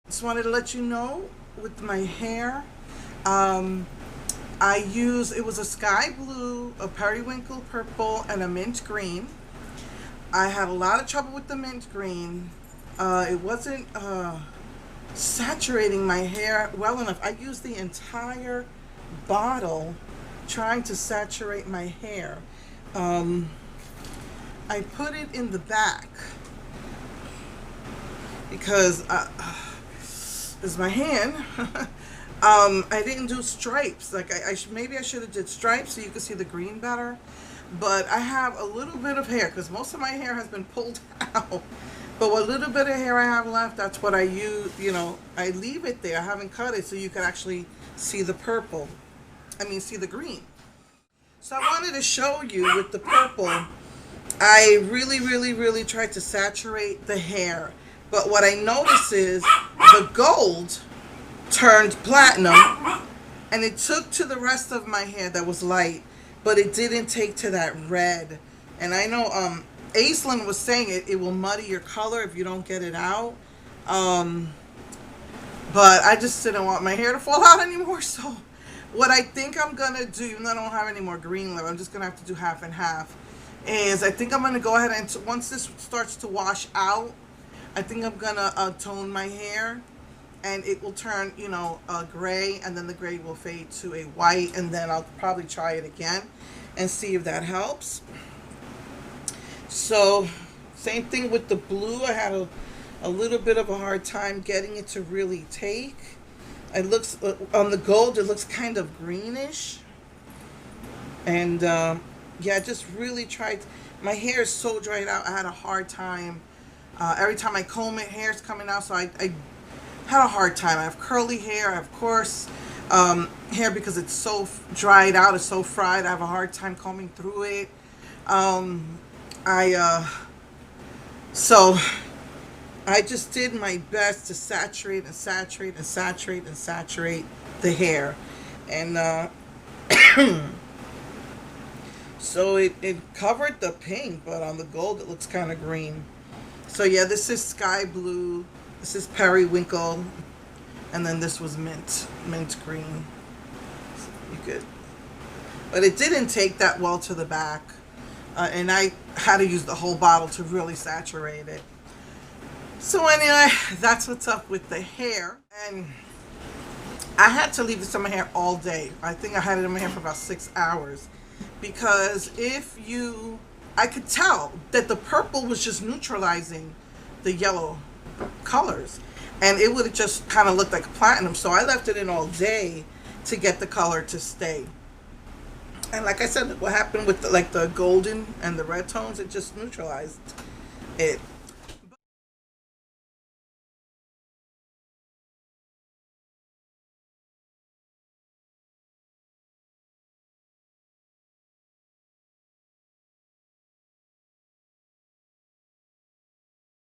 Just wanted to let you know with my hair, it was a sky blue, a periwinkle purple, and a mint green. I had a lot of trouble with the mint green. It wasn't saturating my hair well enough. I used the entire bottle trying to saturate my hair. I put it in the back because is my hand. I didn't do stripes. Like maybe I should have did stripes so you could see the green better. But I have a little bit of hair because most of my hair has been pulled out. But what little bit of hair I have left, that's what I use. I leave it there. I haven't cut it so you can actually see the purple. See the green. So I wanted to show you with the purple. I really tried to saturate the hair. But what I noticed is the gold turned platinum, and it took to the rest of my hair that was light, but it didn't take to that red. And I know Aislinn was saying it will muddy your color if you don't get it out. But I just didn't want my hair to fall out anymore. So what I think I'm gonna do, even though I don't have any more green left, I'm just gonna have to do half and half. Is I think I'm gonna go ahead and once this starts to wash out, I think I'm gonna tone my hair, and it will turn, gray, and then the gray will fade to a white, and then I'll probably try it again and see if that helps. So, same thing with the blue. I had a little bit of a hard time getting it to really take. It looks, on the gold, it looks kind of greenish. And, yeah, I just really tried. My hair is so dried out, I had a hard time. Every time I comb it, hair's coming out, so I had a hard time. I have curly hair, I have coarse hair because it's so dried out, it's so fried. I have a hard time combing through it. So I just did my best to saturate the hair. And so it covered the pink, but on the gold it looks kind of green. So yeah, this is sky blue, this is periwinkle, and then this was mint green. So you could, but it didn't take that well to the back, and I had to use the whole bottle to really saturate it. So anyway, that's what's up with the hair, and I had to leave this in my hair all day. I think I had it in my hair for about 6 hours, because I could tell that the purple was just neutralizing the yellow colors, and it would have just kind of looked like platinum. So I left it in all day to get the color to stay. And like I said, what happened with the golden and the red tones, it just neutralized it.